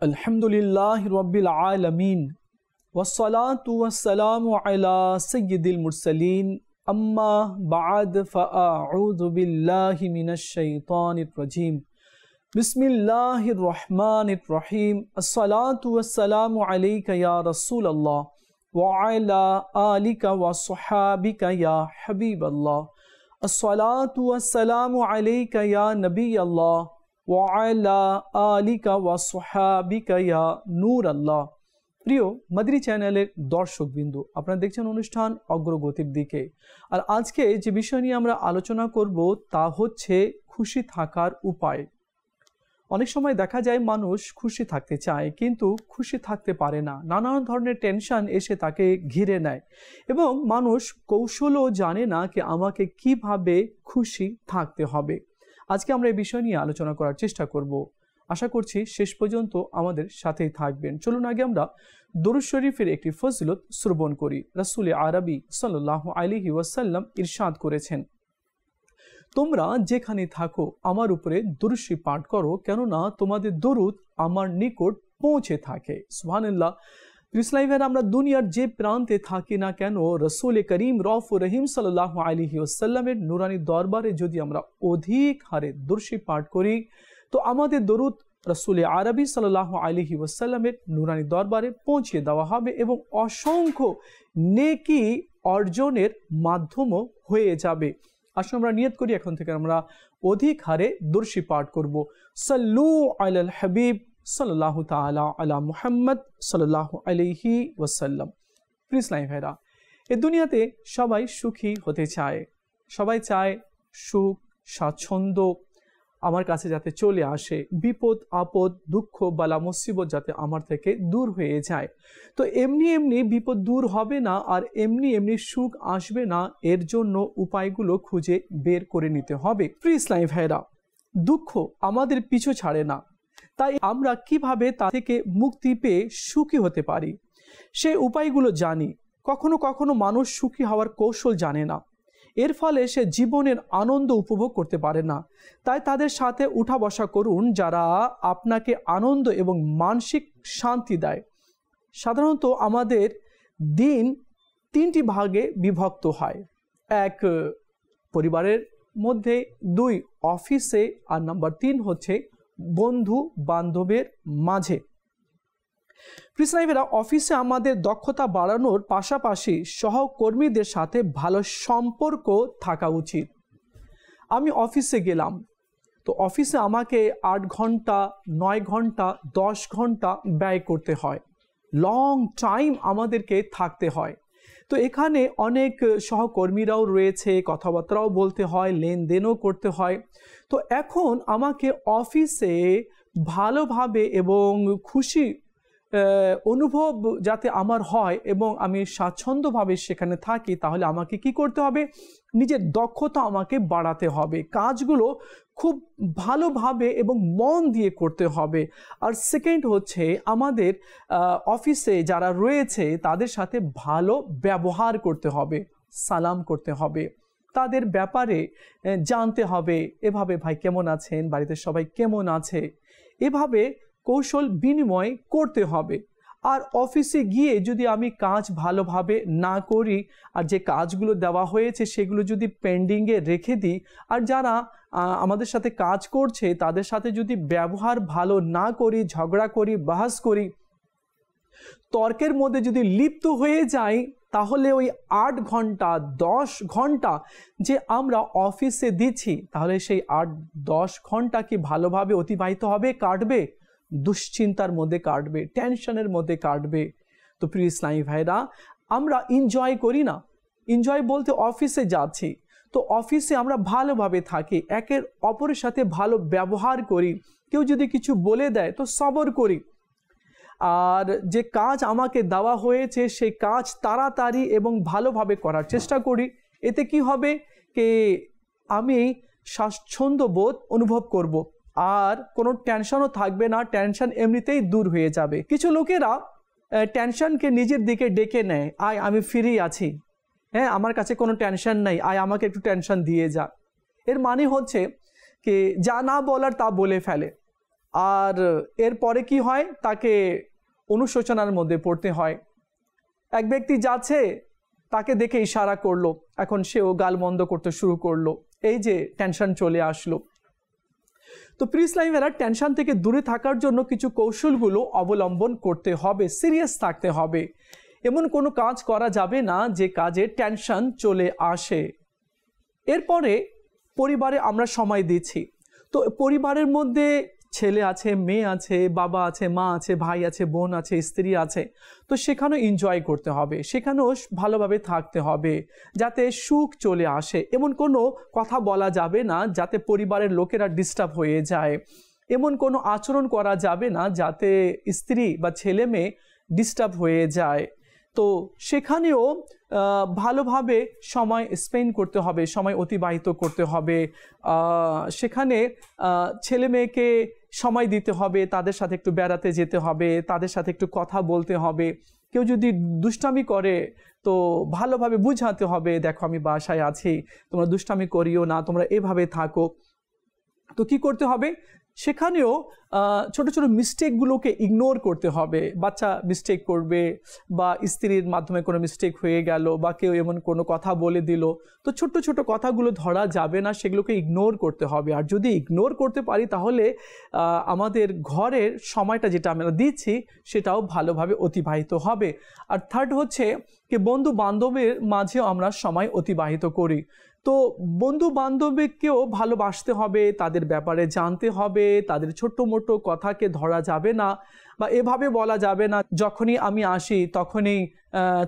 अल्हम्दुलिल्लाहि रब्बिल आलमीन वस्सलातु वस्सलामु अला सय्यिदिल मुरसलीन अम्मा बाद फ़अऊज़ु बिल्लाहि मिनश शैतानिर रजीम बिस्मिल्लाहिर रहमानिर रहीम अस्सलातु वस्सलामु अलैका या रसूलल्लाह व अला आलिका व स्वहाबिका या हबीबल्लाह अस्सलातु वस्सलामु अलैका या नबीयल्लाह ওয়ালা আলিকা ওয়া সুহাবিকা ইয়া নূর আল্লাহ। প্রিয় মাদরি চ্যানেলের দর্শকবৃন্দ, আপনারা দেখছেন অনুষ্ঠান অগ্রগতির দিকে। আর আজকে যে বিষয় নিয়ে আমরা আলোচনা করব তা হচ্ছে খুশি থাকার উপায়। অনেক সময় দেখা যায় মানুষ খুশি থাকতে চায় কিন্তু খুশি থাকতে পারে না, নানান ধরনের টেনশন এসে তাকে ঘিরে নেয় এবং মানুষ কৌশলও জানে না যে আমাকে কিভাবে খুশি থাকতে হবে। আজকে আমরা এই বিষয় নিয়ে আলোচনা করার চেষ্টা করব। আশা করছি শেষ পর্যন্ত আমাদের সাথেই থাকবেন। চলুন আগে আমরা দরুদ শরীফের একটি ফজিলত শ্রবণ করি। রাসূল আরবি সাল্লাল্লাহু আলাইহি ওয়াসাল্লাম ইরশাদ করেছেন, তোমরা যেখানে থাকো আমার উপরে দরুদ শরীফ পাঠ করো, কেননা তোমাদের দরুদ আমার নিকট পৌঁছে থাকে। সুবহানাল্লাহ। ইসলামের আমরা দুনিয়ার যে প্রান্তে থাকি না কেন, রসুল করিম রউফুর রহিম সাল্লাল্লাহু আলাইহি ওয়াসাল্লামের নুরানি দরবারে যদি আমরা অধিক হারে দরুদ শরীফ পাঠ করি তো আমাদের দরুদ রসুল আরবি সাল্লাল্লাহু আলাইহি ওয়াসাল্লামের নুরানি দরবারে পৌঁছে দেওয়া হবে এবং অসংখ্য নেকি অর্জনের মাধ্যমও হয়ে যাবে। আসলে আমরা নিয়ত করি এখন থেকে আমরা অধিক হারে দরুদ শরীফ পাঠ করব। সাল্লু আলাল হাবিব সাল্লাল্লাহু তাআলা আলা মুহাম্মদ সাল্লাল্লাহু আলাইহি ওয়াসাল্লাম। প্রিয় ইসলামী ভাইরা, এই দুনিয়াতে সবাই সুখী হতে চায়, সবাই চায় সুখ স্বাচ্ছন্দ্য আমার কাছে যাতে চলে আসে, বিপদ আপদ দুঃখ বালা মুসিবত যাতে আমার থেকে দূর হয়ে যায়। তো এমনি এমনি বিপদ দূর হবে না আর এমনি এমনি সুখ আসবে না, এর জন্য উপায়গুলো খুঁজে বের করে নিতে হবে। প্রিয় ইসলামী ভাইরা, দুঃখ আমাদের পিছু ছাড়ে না, তাই আমরা কিভাবে তা থেকে মুক্তি পেয়ে সুখী হতে পারি সেই উপায়গুলো জানি। কখনো কখনো মানুষ সুখী হওয়ার কৌশল জানে না, এর ফলে সে জীবনের আনন্দ উপভোগ করতে পারে না। তাই তাদের সাথে উঠা বসা করুন যারা আপনাকে আনন্দ এবং মানসিক শান্তি দেয়। সাধারণত আমাদের দিন তিনটি ভাগে বিভক্ত হয়, এক পরিবারের মধ্যে, দুই অফিসে, আর নাম্বার তিন হচ্ছে বন্ধু বান্ধবের মাঝে। প্রিসাইভেরা, অফিসে আমাদের দক্ষতা বাড়ানোর পাশাপাশি সহকর্মীদের সাথে ভালো সম্পর্ক থাকা উচিত। আমি অফিসে গেলাম, তো অফিসে আমাকে 8 ঘন্টা 9 ঘন্টা 10 ঘন্টা ব্যয় করতে হয়, লং টাইম আমাদেরকে থাকতে হয়। তো এখানে অনেক সহকর্মীরাও রয়েছে, কথাবার্তাও বলতে হয়, লেনদেনও করতে হয়। তো এখন আমাকে অফিসে ভালোভাবে এবং খুশি অনুভব যাতে আমার হয় এবং আমি স্বাচ্ছন্দ্যভাবে সেখানে থাকি, তাহলে আমাকে কি করতে হবে? নিজের দক্ষতা আমাকে বাড়াতে হবে, কাজগুলো খুব ভালোভাবে এবং মন দিয়ে করতে হবে। আর সেকেন্ড হচ্ছে আমাদের অফিসে যারা রয়েছে তাদের সাথে ভালো ব্যবহার করতে হবে, সালাম করতে হবে, তাদের ব্যাপারে জানতে হবে, এভাবে ভাই কেমন আছেন, বাড়িতে সবাই কেমন আছে, এভাবে কৌশল বিনিময় করতে হবে। আর অফিসে গিয়ে যদি আমি কাজ ভালোভাবে না করি আর যে কাজগুলো দেওয়া হয়েছে সেগুলো যদি পেন্ডিংয়ে রেখে দিই, আর যারা আমাদের সাথে কাজ করছে তাদের সাথে যদি ব্যবহার ভালো না করি, ঝগড়া করি, বাহাস করি, তর্কের মধ্যে যদি লিপ্ত হয়ে যাই, তাহলে ওই 8 ঘন্টা 10 ঘন্টা যে আমরা অফিসে দিচ্ছি, তাহলে সেই 8-10 ঘন্টা কি ভালোভাবে অতিবাহিত হবে? কাটবে দুশ্চিন্তার মধ্যে কাটবে, টেনশনের মধ্যে কাটবে। তো প্রিয় ইসলামী ভাইরা, আমরা এনজয় করি না, এনজয় বলতে অফিসে যাচ্ছি, তো অফিসে আমরা ভালোভাবে থাকি, একের অপরের সাথে ভালো ব্যবহার করি, কেউ যদি কিছু বলে দেয় তো সবর করি, আর যে কাজ আমাকে দেওয়া হয়েছে সেই কাজ তাড়াতাড়ি এবং ভালোভাবে করার চেষ্টা করি। এতে কি হবে কি আমি স্বাচ্ছন্দ্য বোধ অনুভব করব আর কোনো টেনশনও থাকবে না, টেনশন এমনিতেই দূর হয়ে যাবে। কিছু লোকেরা টেনশনকে নিজের দিকে ডেকে নেয়, আয় আমি ফ্রি আছি, হ্যাঁ আমার কাছে কোনো টেনশন নাই, আয় আমাকে একটু টেনশন দিয়ে যা। এর মানে হচ্ছে কি যা না বলার তা বলে ফেলে। আর এরপরে কি হয়, তাকে অনুশোচনার মধ্যে পড়তে হয়। এক ব্যক্তি যাচ্ছে, তাকে দেখে ইশারা করলো, এখন সেও গাল বন্ধ করতে শুরু করলো, এই যে টেনশন চলে আসলো। তো প্রিয় ইসলামী ভাইরা, টেনশন থেকে দূরে থাকার জন্য কিছু কৌশলগুলো অবলম্বন করতে হবে, সিরিয়াস থাকতে হবে। এমন কোনো কাজ করা যাবে না যে কাজে টেনশন চলে আসে। এরপরে পরিবারে আমরা সময় দিচ্ছি, তো পরিবারের মধ্যে ছেলে আছে, মেয়ে আছে, বাবা আছে, মা আছে, ভাই আছে, বোন আছে, স্ত্রী আছে, তো সেখানেও এনজয় করতে হবে, সেখানেও ভালোভাবে থাকতে হবে যাতে সুখ চলে আসে। এমন কোনো কথা বলা যাবে না যাতে পরিবারের লোকেরা ডিস্টার্ব হয়ে যায়, এমন কোনো আচরণ করা যাবে না যাতে স্ত্রী বা ছেলে মেয়ে ডিস্টার্ব হয়ে যায়। তো সেখানেও ভালোভাবে সময় স্পেন্ড করতে হবে, সময় অতিবাহিত করতে হবে। সেখানে ছেলে মেয়েকে সময় দিতে হবে, তাদের সাথে একটু বেড়াতে যেতে হবে, তাদের সাথে একটু কথা বলতে হবে। কেউ যদি দুষ্টামি করে তো ভালোভাবে বুঝাতে হবে, দেখো আমি বাসায় আছি, তোমরা দুষ্টামি করিও না, তোমরা এভাবে থাকো। তো কি করতে হবে, সেখানেও ছোট ছোট মিস্টেকগুলোকে ইগনোর করতে হবে। বাচ্চা মিস্টেক করবে বা স্ত্রীর মাধ্যমে কোনো মিস্টেক হয়ে গেল বা কেউ এমন কোনো কথা বলে দিল, তো ছোট্ট ছোট কথাগুলো ধরা যাবে না, সেগুলোকে ইগনোর করতে হবে। আর যদি ইগনোর করতে পারি তাহলে আমাদের ঘরের সময়টা যেটা আমরা দিচ্ছি সেটাও ভালোভাবে অতিবাহিত হবে। আর থার্ড হচ্ছে কি, বন্ধু বান্ধবের মাঝেও আমরা সময় অতিবাহিত করি। তো বন্ধু বান্ধবীকেও ভালোবাসতে হবে, তাদের ব্যাপারে জানতে হবে, তাদের ছোট্ট মোটো কথাকে ধরা যাবে না বা এভাবে বলা যাবে না যখনই আমি আসি তখনই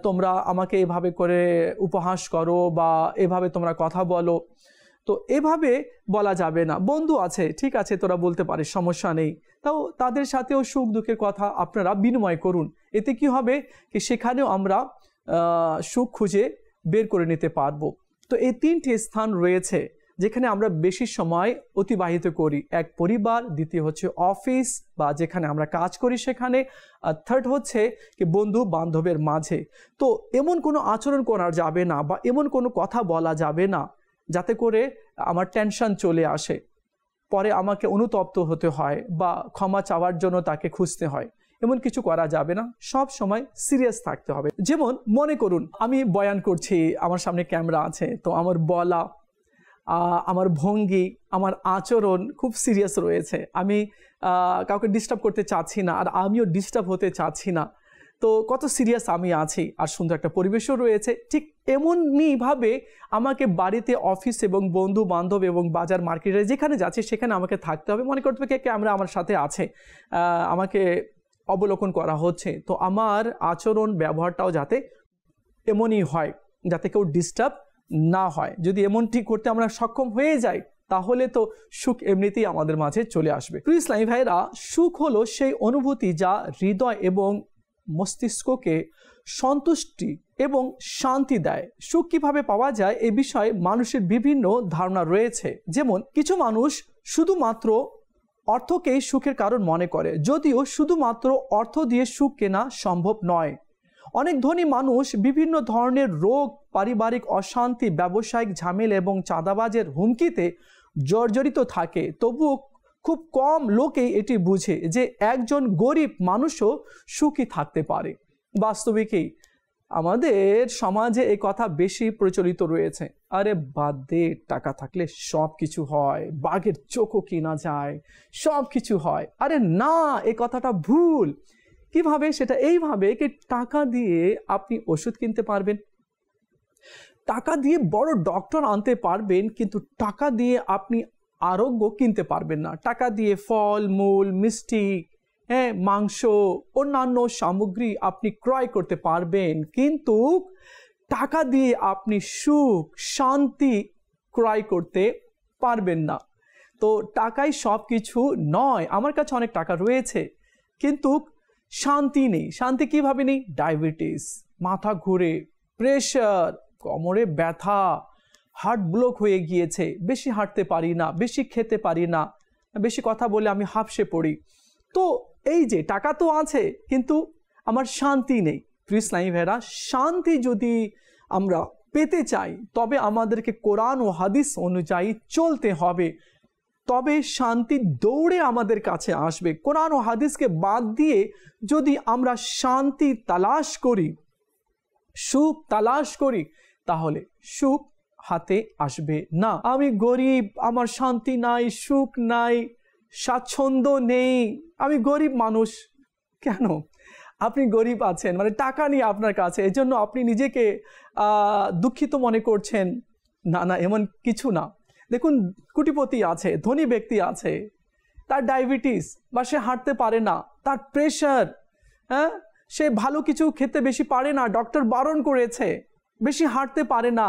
তোমরা আমাকে এভাবে করে উপহাস করো বা এভাবে তোমরা কথা বলো। তো এভাবে বলা যাবে না। বন্ধু আছে, ঠিক আছে, তোরা বলতে পারিস, সমস্যা নেই, তাও তাদের সাথেও সুখ দুঃখের কথা আপনারা বিনিময় করুন। এতে কি হবে কি, সেখানেও আমরা সুখ খুঁজে বের করে নিতে পারবো। তো এই তিনটি স্থান রয়েছে যেখানে আমরা বেশি সময় অতিবাহিত করি। এক পরিবার, দ্বিতীয় হচ্ছে অফিস বা যেখানে আমরা কাজ করি সেখানে, আর থার্ড হচ্ছে কি বন্ধু বান্ধবের মাঝে। তো এমন কোনো আচরণ করা যাবে না বা এমন কোনো কথা বলা যাবে না যাতে করে আমার টেনশন চলে আসে, পরে আমাকে অনুতপ্ত হতে হয় বা ক্ষমা চাওয়ার জন্য তাকে খুঁজতে হয়। এমন কিছু করা যাবে না, সব সময় সিরিয়াস থাকতে হবে। যেমন মনে করুন আমি বয়ান করছি, আমার সামনে ক্যামেরা আছে, তো আমার বলা, আমার ভঙ্গি, আমার আচরণ খুব সিরিয়াস রয়েছে। আমি কাউকে ডিস্টার্ব করতে চাচ্ছি না, আর আমিও ডিস্টার্ব হতে চাচ্ছি না। তো কত সিরিয়াস আমি আছি, আর সুন্দর একটা পরিবেশও রয়েছে। ঠিক এমনইভাবে আমাকে বাড়িতে, অফিস এবং বন্ধু বান্ধব এবং বাজার মার্কেটে যেখানে যাচ্ছি সেখানে আমাকে থাকতে হবে। মনে করতে হবে ক্যামেরা আমার সাথে আছে, আমাকে অবলোকন করা হচ্ছে, তো আমার আচরণ ব্যবহারটাও যাতে এমনই হয়, যাতে কেউ ডিস্টার্ব না হয়। যদি এমনটি করতে আমরা সক্ষম হয়ে যাই তাহলে তো সুখ এমনিতেই আমাদের মাঝে চলে আসবে। প্রিয় ইসলামী ভাইরা, সুখ হলো সেই অনুভূতি যা হৃদয় এবং মস্তিষ্ককে সন্তুষ্টি এবং শান্তি দেয়। সুখ কিভাবে পাওয়া যায় এ বিষয়ে মানুষের বিভিন্ন ধারণা রয়েছে। যেমন কিছু মানুষ শুধুমাত্র অর্থকেই সুখের কারণ মনে করে, যদিও শুধুমাত্র অর্থ দিয়ে সুখ কেনা সম্ভব নয়। অনেক ধনী মানুষ বিভিন্ন ধরনের রোগ, পারিবারিক অশান্তি, ব্যবসায়িক ঝামেলা এবং চাঁদাবাজের হুমকিতে জর্জরিত থাকে, তবুও খুব কম লোকেই এটি বুঝে যে একজন গরিব মানুষও সুখী থাকতে পারে। বাস্তবিকই আমাদের সমাজে এই কথা বেশি প্রচলিত রয়েছে, আরে বাদ দে, টাকা থাকলে সব কিছু হয়, বাঘের চোখও কিনা যায়, সব কিছু হয়। আরে না, এই কথাটা ভুল। কিভাবে? সেটা এইভাবে কি, টাকা দিয়ে আপনি ওষুধ কিনতে পারবেন, টাকা দিয়ে বড় ডক্টর আনতে পারবেন, কিন্তু টাকা দিয়ে আপনি আরোগ্য কিনতে পারবেন না। টাকা দিয়ে ফল মূল, মিষ্টি, মাংস, অন্যান্য সামগ্রী আপনি ক্রয় করতে পারবেন, কিন্তু টাকা দিয়ে আপনি সুখ, শান্তি ক্রয় করতে পারবেন না। তো টাকাই সব কিছু নয়। আমার কাছে অনেক টাকা রয়েছে কিন্তু শান্তি নেই। শান্তি কিভাবে নেই? ডায়াবেটিস, মাথা ঘুরে, প্রেশার, কোমরে ব্যথা, হার্ট ব্লক হয়ে গিয়েছে, বেশি হাঁটতে পারি না, বেশি খেতে পারি না, বেশি কথা বলে আমি হাঁফসে পড়ি। তো এই যে টাকা তো আছে কিন্তু আমার শান্তি নেই। প্রিয় ইসলামী ভাইরা, শান্তি যদি আমরা পেতে চাই তবে আমাদেরকে কোরআন ও হাদিস অনুযায়ী চলতে হবে। তবে শান্তি দৌড়ে আমাদের কাছে আসবে। কোরআন ও হাদিসকে বাদ দিয়ে যদি আমরা শান্তি তালাশ করি, সুখ তালাশ করি, তাহলে সুখ হাতে আসবে না। আমি গরিব, আমার শান্তি নাই, সুখ নাই, স্বাচ্ছন্দ্য নেই, আমি গরিব মানুষ। কেন? আপনি গরিব আছেন, মানে টাকা নেই আপনার কাছে, এজন্য আপনি নিজেকে দুঃখিত মনে করছেন? না না, এমন কিছু না। দেখুন, কোটিপতি আছে, ধনী ব্যক্তি আছে, তার ডায়াবেটিস বা সে হাঁটতে পারে না, তার প্রেশার, হ্যাঁ, সে ভালো কিছু খেতে বেশি পারে না, ডক্টর বারণ করেছে, বেশি হাঁটতে পারে না,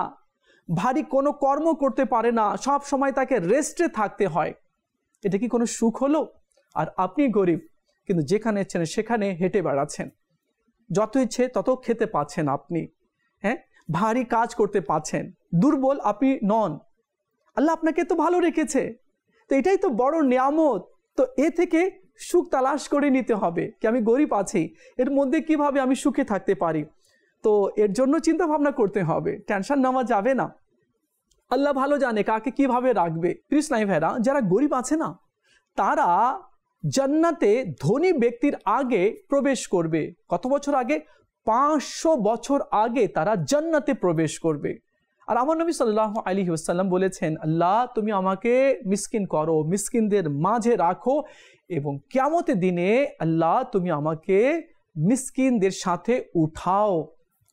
ভারী কোনো কর্ম করতে পারে না, সব সময় তাকে রেস্টে থাকতে হয়। এটা কি কোনো সুখ হলো? আর আপনি গরিব, কিন্তু যেখানে ইচ্ছেন সেখানে হেঁটে বেড়াচ্ছেন, যত ইচ্ছে তত খেতে পাচ্ছেন আপনি, হ্যাঁ, ভারী কাজ করতে পাচ্ছেন। দুর্বল আপনি নন, আল্লাহ আপনাকে তো ভালো রেখেছে। তো এটাই তো বড় নিয়ামত। তো এ থেকে সুখ তালাশ করে নিতে হবে কি আমি গরিব আছি, এর মধ্যে কিভাবে আমি সুখে থাকতে পারি। তো এর জন্য চিন্তা ভাবনা করতে হবে, টেনশন নেওয়া যাবে না। আল্লাহ ভালো জানে কাকে কিভাবে রাখবে। প্রিয় ইসলামী ভাইরা, যারা গরিব আছে না, তারা জান্নাতে ধনী ব্যক্তির আগে প্রবেশ করবে। কত বছর আগে? 500 বছর আগে তারা জান্নাতে প্রবেশ করবে। আর আমার নবী সাল্লাল্লাহু আলাইহি ওয়াসাল্লাম বলেছেন, আল্লাহ তুমি আমাকে মিসকিন করো, মিসকিনদের মাঝে রাখো, এবং কিয়ামতের দিনে আল্লাহ তুমি আমাকে মিসকিনদের সাথে উঠাও।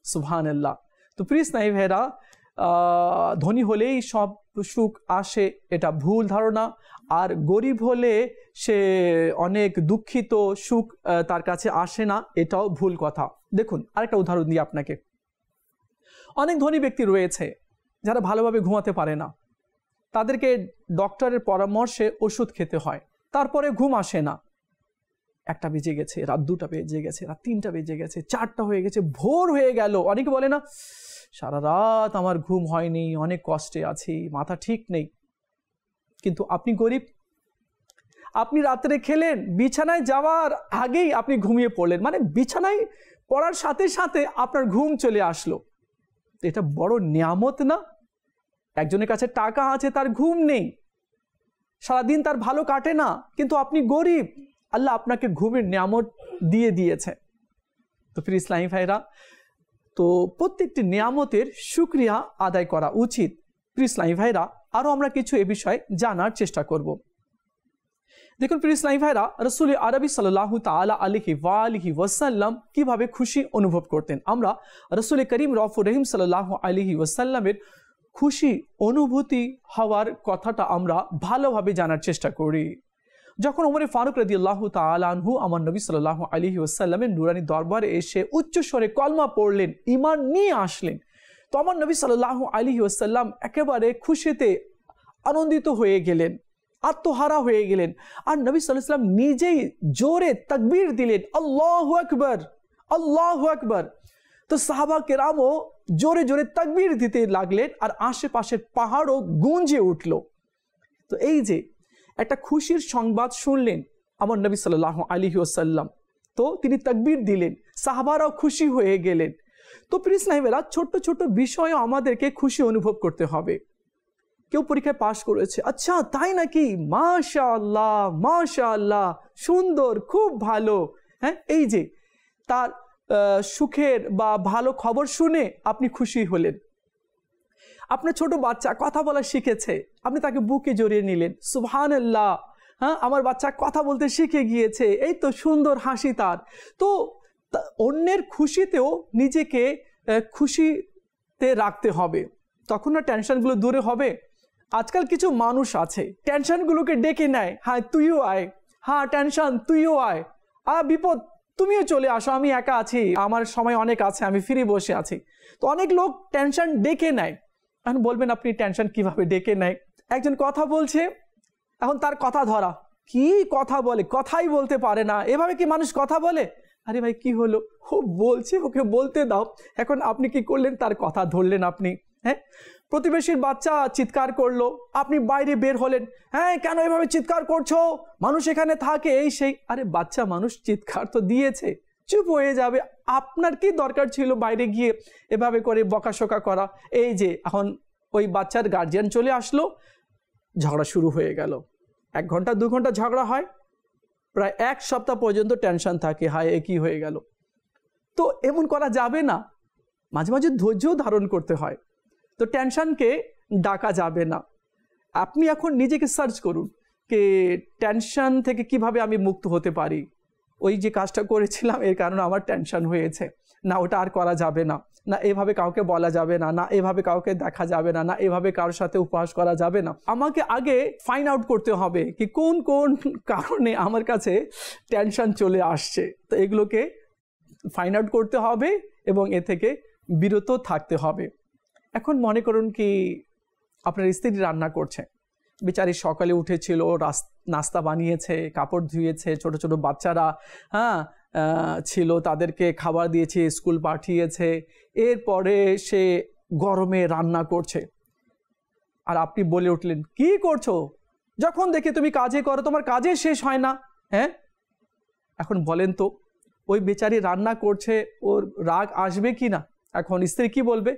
সুবহানাল্লাহ। তো প্রিয় ইসলামী ভাইরা, ধনী হলেই সব সুখ আসে এটা ভুল ধারণা, আর গরিব হলে সে অনেক দুঃখিত, সুখ তার কাছে আসে না, এটাও ভুল কথা। দেখুন, আরেকটা উদাহরণ দিই আপনাকে। অনেক ধনী ব্যক্তি রয়েছে যারা ভালোভাবে ঘুমাতে পারে না, তাদেরকে ডক্টরের পরামর্শে ওষুধ খেতে হয়, তারপরে ঘুম আসে না। 1টা বেজে গেছে, রাত 2টা বেজে গেছে, রাত 3টা বেজে গেছে, 4টা হয়ে গেছে, ভোর হয়ে গেল। অনেকে বলে না, সারা রাত আমার ঘুম হয়নি, অনেক কষ্টে আছি, মাথা ঠিক নেই। কিন্তু আপনি গরিব, আপনি রাত্রে খেলেন, বিছানায় যাওয়ার আগেই আপনি ঘুমিয়ে পড়লেন, মানে বিছানায় পড়ার সাথে সাথে আপনার ঘুম চলে আসলো। এটা বড় নিয়ামত না? একজনের কাছে টাকা আছে, তার ঘুম নেই, সারাদিন তার ভালো কাটে না, কিন্তু আপনি গরিব, আল্লাহ আপনাকে ঘুমের নিয়ামত দিয়ে দিয়েছে। তো প্রিয় ইসলামী ভাইরা, তো প্রত্যেকটি নিয়ামতের শুকরিয়া আদায় করা উচিত। প্রিয় ইসলামী ভাইরা, আরও আমরা কিছু এ বিষয়ে জানার চেষ্টা করব। দেখুন প্রিয় ইসলামী ভাইরা, রাসূল আরবি সাল্লাল্লাহু তাআলা আলাইহি ওয়াসাল্লাম কিভাবে খুশি অনুভব করতেন। আমরা রাসূল করিম রউফুর রহিম সাল্লাল্লাহু আলাইহি ওয়াসাল্লামের খুশি অনুভূতি হওয়ার কথাটা আমরা ভালোভাবে জানার চেষ্টা করি। যখন ওমরে ফারুক রাদিয়াল্লাহু তাআলা আনহু আমার নবী সাল্লাল্লাহু আলাইহি ওয়াসাল্লামের নুরানি দরবারে এসে উচ্চ স্বরে কলমা পড়লেন, ঈমান নিয়ে আসলেন, তো আমার নবী সাল্লাল্লাহু আলাইহি ওয়াসাল্লাম একেবারে খুশিতে আনন্দিত হয়ে গেলেন, আত্মহারা হয়ে গেলেন। আর নবী সাল্লাল্লাহু আলাইহি ওয়াসাল্লাম নিজেই জোরে তাকবীর দিলেন, আল্লাহু আকবার, আল্লাহু আকবার। তো সাহাবা কেরামও জোরে জোরে তাকবীর দিতে লাগলেন, আর আশেপাশের পাহাড়ও গুঞ্জে উঠল। তো এই যে একটা খুশির সংবাদ শুনলেন আমার নবী সাল্লাল্লাহু আলাইহি ওয়াসাল্লাম, তো তিনি তাকবীর দিলেন, সাহাবারাও খুশি হয়ে গেলেন। তো প্রিয় ইসলামী ভাইরা, ছোট্ট ছোট্ট বিষয়ে আমাদেরকে খুশি অনুভব করতে হবে। কেউ পরীক্ষায় পাশ করেছে, আচ্ছা তাই নাকি, মাশাআল্লাহ মাশাআল্লাহ, সুন্দর, খুব ভালো, হ্যাঁ, এই যে তার সুখের বা ভালো খবর শুনে আপনি খুশি হলেন। আপনার ছোট বাচ্চা কথা বলা শিখেছে, আপনি তাকে বুকে জড়িয়ে নিলেন, সুবহানাল্লাহ, হ্যাঁ আমার বাচ্চা কথা বলতে শিখে গিয়েছে, এই তো সুন্দর হাসি তার। তো অন্যের খুশিতেও নিজেকে খুশিতে রাখতে হবে, তখন না টেনশনগুলো দূরে হবে। আজকাল কিছু মানুষ আছে টেনশনগুলোকে ডেকে নেয়, হ্যাঁ তুইও আয়, হ্যাঁ টেনশন তুইও আয়, বিপদ তুমিও চলে আসো, আমি একা আছি, আমার সময় অনেক আছে, আমি ফ্রি বসে আছি। তো অনেক লোক টেনশন ডেকে নেয়। এখন বলবেন আপনি টেনশন কিভাবে ডেকে নেয়? একজন কথা বলছে, এখন তার কথা ধরা, কি কথা বলে, কথাই বলতে পারে না, এভাবে কি মানুষ কথা বলে? আরে ভাই কি হলো, ও বলছে, ওকে বলতে দাও। এখন আপনি কি করলেন, তার কথা ধরলেন আপনি। হ্যাঁ, প্রতিবেশীর বাচ্চা চিৎকার করলো, আপনি বাইরে বের হলেন, হ্যাঁ কেন এভাবে চিৎকার করছো, মানুষ এখানে থাকে, এই সেই। আরে বাচ্চা মানুষ চিৎকার তো দিয়েছে, চুপ হয়ে যাবে, আপনার কি দরকার ছিল বাইরে গিয়ে এভাবে করে বকাশোকা করা? এই যে এখন ওই বাচ্চার গার্জিয়ান চলে আসলো, ঝগড়া শুরু হয়ে গেল। 1 ঘন্টা 2 ঘন্টা ঝগড়া হয়, প্রায় 1 সপ্তাহ পর্যন্ত টেনশন থাকে, হায় এ কি হয়ে গেল। তো এমন করা যাবে না, মাঝে মাঝে ধৈর্য ধারণ করতে হয়। তো টেনশনকে ডাকা যাবে না। আপনি এখন নিজেকে সার্চ করুন যে টেনশন থেকে কিভাবে আমি মুক্ত হতে পারি। ওই যে কাজটা করেছিলাম এর কারণে আমার টেনশন হয়েছে, না ওটা আর করা যাবে না, না এভাবে কাউকে বলা যাবে না, না এভাবে কাউকে দেখা যাবে না, না এভাবে কারোর সাথে উপহাস করা যাবে না। আমাকে আগে ফাইন্ড আউট করতে হবে কি কোন কোন কারণে আমার কাছে টেনশন চলে আসছে। তো এগুলোকে ফাইন্ড আউট করতে হবে এবং এ থেকে বিরত থাকতে হবে। এখন মনে করুন কি আপনার স্ত্রী রান্না করছে, বেচারি সকালে উঠেছিল, নাস্তা বানিয়েছে, কাপড় ধুয়েছে, ছোট ছোট বাচ্চারা ছিল, তাদেরকে খাবার দিয়েছে, স্কুল পাঠিয়েছে, এরপরে সে গরমে রান্না করছে। আর আপনি বলে উঠলেন, কি করছো? যখন দেখে তুমি কাজে করো, তোমার কাজে শেষ হয় না। হ্যাঁ, এখন বলেন তো ওই বেচারি রান্না করছে, ওর রাগ আসবে কি না? এখন স্ত্রী কি বলবে?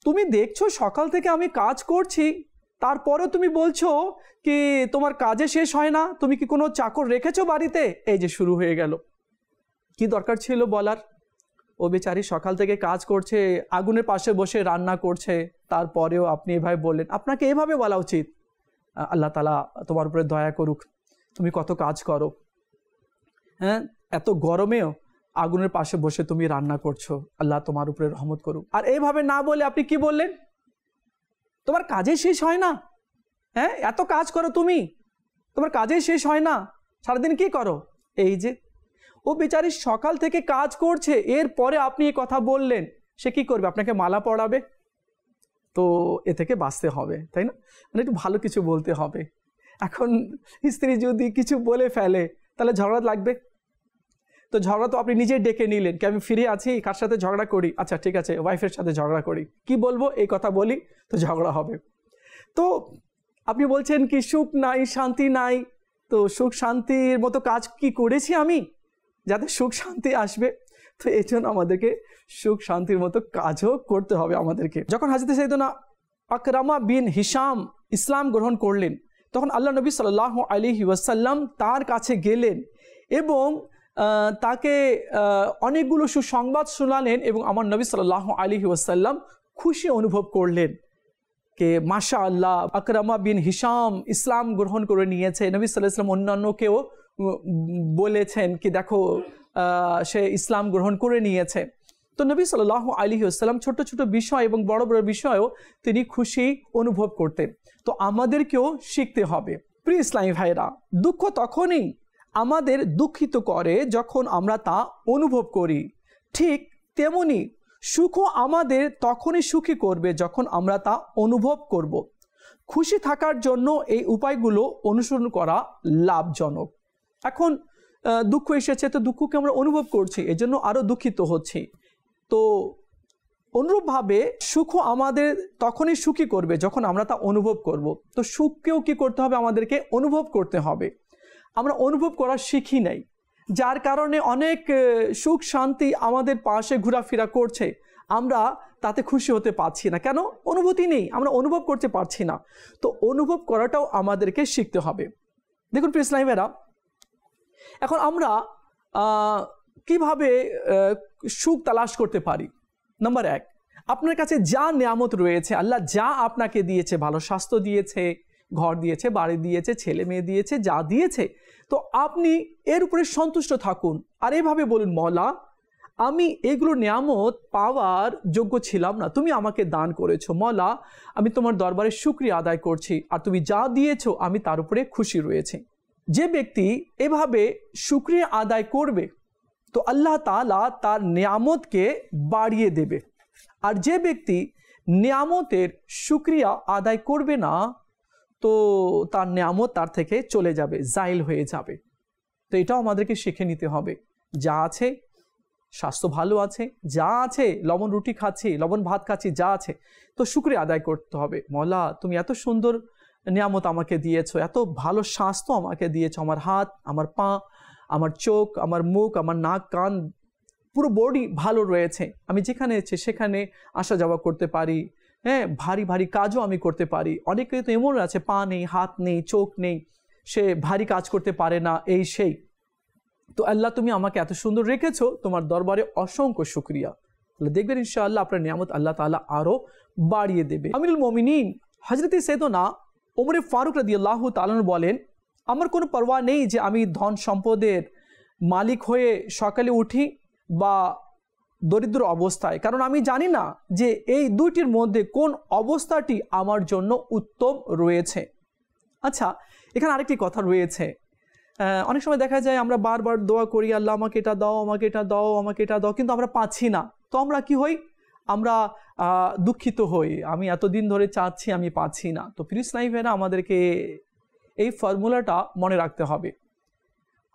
তুমি দেখছো সকাল থেকে আমি কাজ করছি, তারপরেও তুমি বলছো কি তোমার কাজে শেষ হয় না, তুমি কি কোনো চাকর রেখেছো বাড়িতে? এই যে শুরু হয়ে গেল। কি দরকার ছিল বলার? ও বেচারি সকাল থেকে কাজ করছে, আগুনের পাশে বসে রান্না করছে, তারপরেও আপনি এভাবে বললেন। আপনাকে এভাবে বলা উচিত, আল্লাহ তাআলা তোমার উপরে দয়া করুক, তুমি কত কাজ করো, হ্যাঁ এত গরমেও আগুনের পাশে বসে তুমি রান্না করছো, আল্লাহ তোমার উপরে রহমত করুক। আর এইভাবে না বলে আপনি কি বললেন? তোমার কাজে শেষ হয় না, হ্যাঁ এত কাজ করো তুমি, তোমার কাজে শেষ হয় না, সারাদিন কি করো? এই যে ও বেচারি সকাল থেকে কাজ করছে, এরপরে আপনি এই কথা বললেন, সে কি করবে? আপনাকে মালা পড়াবে। তো এ থেকে বাঁচতে হবে, তাই না? মানে একটু ভালো কিছু বলতে হবে। এখন স্ত্রী যদি কিছু বলে ফেলে তাহলে ঝগড়া লাগবে। তো ঝগড়া তো আপনি নিজেই ডেকে নিলেন, কি আমি ফিরে আছি, কার সাথে ঝগড়া করি? আচ্ছা ঠিক আছে, ওয়াইফের সাথে ঝগড়া করি। কি বলবো? এই কথা বলি, তো ঝগড়া হবে। তো আপনি বলছেন কি সুখ নাই, শান্তি নাই। তো সুখ শান্তির মতো কাজ কি করেছি আমি যাতে সুখ শান্তি আসবে? তো এই জন্য আমাদেরকে সুখ শান্তির মতো কাজও করতে হবে আমাদেরকে। যখন হযরত সাইয়েদনা আকরামা বিন হিশাম ইসলাম গ্রহণ করলেন, তখন আল্লাহ নবী সাল্লাল্লাহু আলাইহি ওয়াসাল্লাম তার কাছে গেলেন এবং তাকে অনেকগুলো সুসংবাদ শোনালেন এবং আমার নবী সাল্লাল্লাহু আলাইহি ওয়াসাল্লাম খুশি অনুভব করলেন কে মাশাআল্লাহ আকরামা বিন হিশাম ইসলাম গ্রহণ করে নিয়েছে। নবী সাল্লাল্লাহু আলাইহি ওয়াসাল্লাম অন্যান্যকেও বলেছেন কি দেখো সে ইসলাম গ্রহণ করে নিয়েছে। তো নবী সাল্লাল্লাহু আলাইহি ওয়াসাল্লাম ছোট ছোট বিষয় এবং বড় বড় বিষয়েও তিনি খুশি অনুভব করতেন। তো আমাদেরকেও শিখতে হবে। প্রিয় ইসলামী ভাইরা, দুঃখ তখনই আমাদের দুঃখিত করে যখন আমরা তা অনুভব করি, ঠিক তেমনি সুখও আমাদের তখনই সুখী করবে যখন আমরা তা অনুভব করব। খুশি থাকার জন্য এই উপায়গুলো অনুসরণ করা লাভজনক। এখন দুঃখ এসেছে, তো দুঃখকে আমরা অনুভব করছি, এজন্য আরও দুঃখিত হচ্ছি। তো অনুরূপভাবে সুখও আমাদের তখনই সুখী করবে যখন আমরা তা অনুভব করব। তো সুখকেও কি করতে হবে? আমাদেরকে অনুভব করতে হবে। আমরা অনুভব করা শিখি নাই, যার কারণে অনেক সুখ শান্তি আমাদের পাশে ঘোরাফেরা করছে, আমরা তাতে খুশি হতে পারছি না। কেন? অনুভূতি নেই, আমরা অনুভব করতে পারছি না। তো অনুভব করাটাও আমাদেরকে শিখতে হবে। দেখুন প্রিয় ইসলামী ভাইরা, এখন আমরা কিভাবে সুখ তালাশ করতে পারি? নাম্বার 1, আপনার কাছে যা নিয়ামত রয়েছে, আল্লাহ যা আপনাকে দিয়েছে, ভালো স্বাস্থ্য দিয়েছে, ঘর দিয়েছে, বাড়ি দিয়েছে, ছেলে মেয়ে দিয়েছে, যা দিয়েছে, তো আপনি এর উপরে সন্তুষ্ট থাকুন। আর এভাবে বলুন, মওলা আমি এগুলো নিয়ামত পাওয়ার যোগ্য ছিলাম না, তুমি আমাকে দান করেছো, মওলা আমি তোমার দরবারে শুকরিয়া আদায় করছি, আর তুমি যা দিয়েছো আমি তার উপরে খুশি রয়েছি। যে ব্যক্তি এভাবে শুকরিয়া আদায় করবে তো আল্লাহ তাআলা তার নিয়ামতকে বাড়িয়ে দেবে। আর যে ব্যক্তি নিয়ামতের শুকরিয়া আদায় করবে না তো তার নিয়ামত তার থেকে চলে যাবে, জাইল হয়ে যাবে। তো এটাও আমাদেরকে শিখে নিতে হবে। যা আছে, স্বাস্থ্য ভালো আছে, যা আছে, লবণ রুটি খাচ্ছি, লবণ ভাত খাচ্ছি, যা আছে, তো শুকরিয়া আদায় করতে হবে। মওলা তুমি এত সুন্দর নিয়ামত আমাকে দিয়েছো, এত ভালো স্বাস্থ্য আমাকে দিয়েছো, আমার হাত, আমার পা, আমার চোখ, আমার মুখ, আমার নাক, কান, পুরো বডি ভালো রয়েছে, আমি যেখানে ইচ্ছে সেখানে আসা যাওয়া করতে পারি, হ্যাঁ ভারী ভারী কাজও আমি করতে পারি। অনেকে তো এমন আছে পা নেই, হাত নেই, চোখ নেই, সে ভারী কাজ করতে পারে না, এই সেই। তো আল্লাহ তুমি আমাকে এত সুন্দর রেখেছো, তোমার দরবারে অসংখ্য শুকরিয়া। দেখবেন ইনশাআল্লাহ আপনার নিয়ামত আল্লাহ তাআলা আরো বাড়িয়ে দেবে। আমিরুল মুমিনিন হযরত সৈয়দনা ওমর ফারুক রাদিয়াল্লাহু তাআলা বলেন, আমার কোনো পরোয়া নেই যে আমি ধন সম্পদের মালিক হয়ে সকালে উঠি বা দরিদ্র অবস্থায়, কারণ আমি জানি না যে এই দুইটির মধ্যে কোন অবস্থাটি আমার জন্য উত্তম রয়েছে। আচ্ছা, এখানে আরেকটি কথা রয়েছে, অনেক সময় দেখা যায় আমরা বারবার দোয়া করি, আল্লাহ আমাকে এটা দাও, আমাকে এটা দাও, আমাকে এটা দাও, কিন্তু আমরা পাচ্ছি না। তো আমরা কি হই? আমরা দুঃখিত হই, আমি এতদিন ধরে চাচ্ছি, আমি পাচ্ছি না। তো প্রিয় ইসলামী ভাইরা, আমাদেরকে এই ফর্মুলাটা মনে রাখতে হবে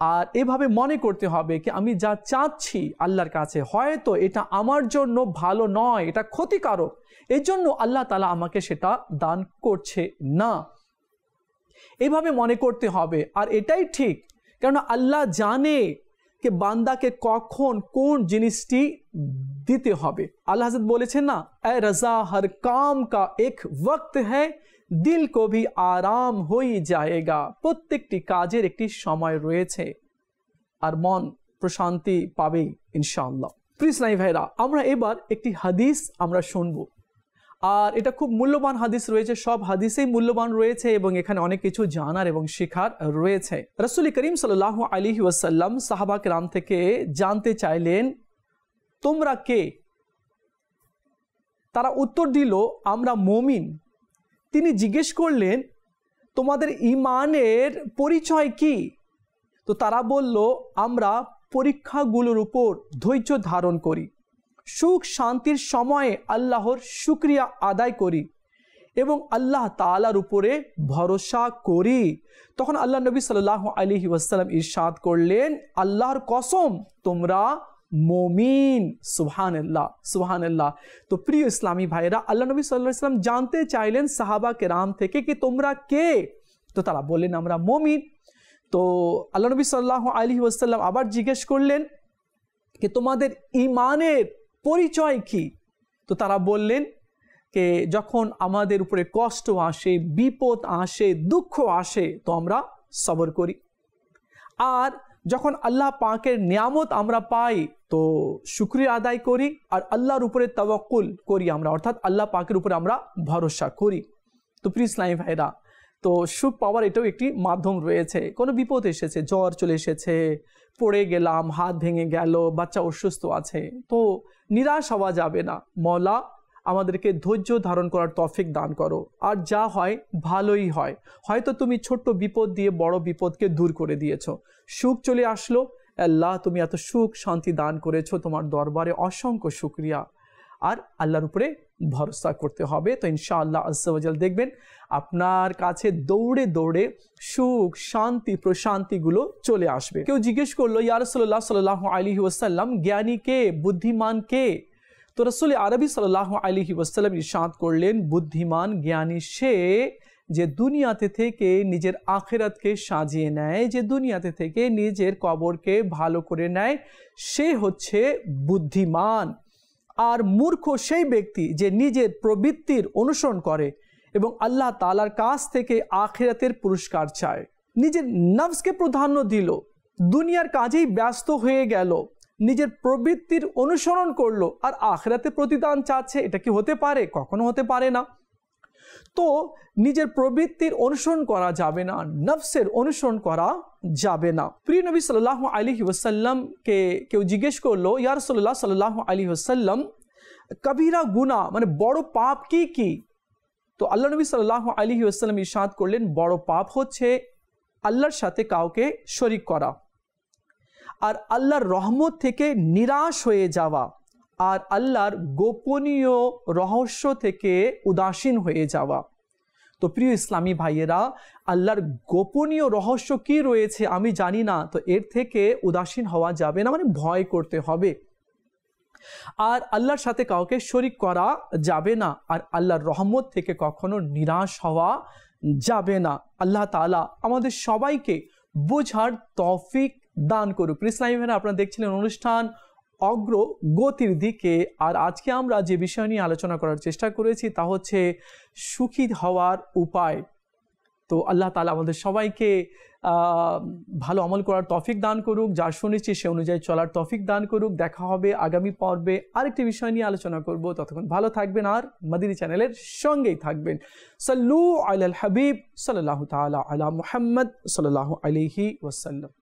আর এভাবে মনে করতে হবে কি আমি যা চাচ্ছি আল্লাহর কাছে, হয়তো এটা আমার জন্য ভালো নয়, এটা ক্ষতিকারক, এই জন্য আল্লাহ তাআলা আমাকে সেটা দান করছে না। এইভাবে মনে করতে হবে। আর এটাই ঠিক, কারণ আল্লাহ জানে যে বান্দাকে কখন কোন জিনিসটি দিতে হবে। আল্লাহ হযরত বলেছেন না, এ রাজা হর কাম কা এক ওয়াক্ত হ্যায়, দিল কো ভি আরাম হই যায়েগা। প্রত্যেকটি কাজের একটি সময় রয়েছে আর মন প্রশান্তি পাবেই ইনশাআল্লাহ। প্রিয় ইসলামী ভাইরা, আমরা এবার একটি হাদিস আমরা শুনবো, আর এটা খুব মূল্যবান হাদিস রয়েছে, সব হাদিসেই মূল্যবান রয়েছে এবং এখানে অনেক কিছু জানার এবং শেখার রয়েছে। রাসূল করিম সাল্লাল্লাহু আলাইহি ওয়াসাল্লাম সাহাবা কেরাম থেকে জানতে চাইলেন, তোমরা কে? তারা উত্তর দিল, আমরা মুমিন। তিনি জিজ্ঞেস করলেন, তোমাদের ঈমানের পরিচয় কি? তো তারা বলল, আমরা পরীক্ষাগুলোর উপর ধৈর্য ধারণ করি, সুখ শান্তির সময়ে আল্লাহর শুকরিয়া আদায় করি এবং আল্লাহ তাআলার উপরে ভরসা করি। তখন আল্লাহ নবী সাল্লাল্লাহু আলাইহি ওয়াসাল্লাম ইরশাদ করলেন, আল্লাহর কসম তোমরা মুমিন। সুবহানাল্লাহ, সুবহানাল্লাহ। তো প্রিয় ইসলামী ভাইরা, আল্লাহ নবী সাল্লাল্লাহু আলাইহি ওয়াসাল্লাম জানতে চাইলেন সাহাবা কেরাম থেকে কি তোমরা কে? তো তারা বললেন, আমরা মুমিন। তো আল্লাহ নবী সাল্লাল্লাহু আলাইহি ওয়াসাল্লাম আবার জিজ্ঞেস করলেন যে তোমাদের ঈমানের পরিচয় কি? তো তারা বললেন যে যখন আমাদের উপরে কষ্ট আসে, বিপদ আসে, দুঃখ আসে, তো আমরা সবর করি, আর যখন আল্লাহ পাকের নিয়ামত আমরা পাই তো শুকরিয়া আদায় করি, আর আল্লাহর উপরে তাওয়াক্কুল করি আমরা, অর্থাৎ আল্লাহ পাকের উপরে আমরা ভরসা করি। তো প্রিয় ইসলামী ভাইরা, তো সুখ পাওয়ার এটাও একটি মাধ্যম রয়েছে। কোনো বিপদ এসেছে, জ্বর চলে এসেছে, পড়ে গেলাম, হাত ভেঙে গেল, বাচ্চা অসুস্থ আছে, তো নিরাশ হওয়া যাবে না। মওলা আমাদেরকে ধৈর্য ধারণ করার তৌফিক দান করো, আর যা হয় ভালোই হয়। হয়তো তুমি ছোট্ট বিপদ দিয়ে বড় বিপদকে দূর করে দিয়েছো, সুখ চলে আসলো, আল্লাহ তুমি এত সুখ শান্তি দান করেছো, তোমার দরবারে অসংখ্য শুকরিয়া। আর আল্লাহর উপরে ভরসা করতে হবে। তো ইনশাআল্লাহ আজ্জা ওয়া জাল দেখবেন আপনার কাছে দৌড়ে দৌড়ে সুখ শান্তি প্রশান্তিগুলো চলে আসবে। কেউ জিজ্ঞেস করলো, ইয়া রাসূলুল্লাহ সাল্লাল্লাহু আলাইহি ওয়াসাল্লাম, জ্ঞানী কে, বুদ্ধিমান কে? তো রাসূল আরবি সাল্লাল্লাহু আলাইহি ওয়াসাল্লাম ইরশাদ করলেন, বুদ্ধিমান জ্ঞানী সে যে দুনিয়াতে থেকে নিজের আখিরাতকে সাজিয়ে নেয়, যে দুনিয়াতে থেকে নিজের কবরকে ভালো করে নেয়, সে হচ্ছে বুদ্ধিমান। আর মূর্খ সেই ব্যক্তি যে নিজের প্রবৃত্তির অনুসরণ করে এবং আল্লাহ তাআলার কাছ থেকে আখিরাতের পুরস্কার চায়, নিজের নফসকে প্রাধান্য দিল, দুনিয়ার কাজেই ব্যস্ত হয়ে গেল, নিজের প্রবৃত্তির অনুসরণ করলো আর আখিরাতে প্রতিদান চাচ্ছে, এটা কি হতে পারে? কখনো হতে পারে না। তো নিজের প্রবৃত্তির অনুসরণ করা যাবে না, নফসের অনুসরণ করা যাবে না। প্রিয় নবী সাল্লাল্লাহু আলাইহি ওয়াসাল্লামকে কেউ জিজ্ঞেস করলো, ইয়া রাসূলুল্লাহ সাল্লাল্লাহু আলাইহি ওয়াসাল্লাম, কবিরা গুনাহ মানে বড় পাপ কি কি? তো আল্লাহ নবী সাল্লাল্লাহু আলাইহি ওয়াসাল্লাম ইরশাদ করলেন, বড় পাপ হচ্ছে আল্লাহর সাথে কাউকে শরীক করা, আর আল্লাহর রহমত থেকে নিরাশ হয়ে যাওয়া, আর আল্লাহর গোপনীয় রহস্য থেকে উদাসীন হয়ে যাওয়া। তো প্রিয় ইসলামী ভাইয়েরা, আল্লাহর গোপনীয় রহস্য কি রয়েছে আমি জানি না, তো এর থেকে উদাসীন হওয়া যাবে না, মানে ভয় করতে হবে। আর আল্লাহর সাথে কাউকে শরীক করা যাবে না, আর আল্লাহর রহমত থেকে কখনো নিরাশ হওয়া যাবে না। আল্লাহ তাআলা আমাদের সবাইকে বোঝার তৌফিক দান করুক। ইসলামী ভাইরা, আপনারা দেখছিলেন অনুষ্ঠান অগ্রগতির দিকে, আর আজকে আমরা যে বিষয় নিয়ে আলোচনা করার চেষ্টা করেছি তা হচ্ছে সুখী হওয়ার উপায়। তো আল্লাহ তাআলা আমাদের সবাইকে ভালো আমল করার তৌফিক দান করুক, যা শুনেছি সে অনুযায়ী চলার তৌফিক দান করুক। দেখা হবে আগামী পর্বে আরেকটি বিষয় নিয়ে আলোচনা করব। ততক্ষণ ভালো থাকবেন আর মাদানী চ্যানেলের সঙ্গেই থাকবেন। সাল্লু আলাল হাবিব সাল্লাল্লাহু তাআলা আলা মুহাম্মদ সাল্লাল্লাহু আলাইহি ওয়াসাল্লাম।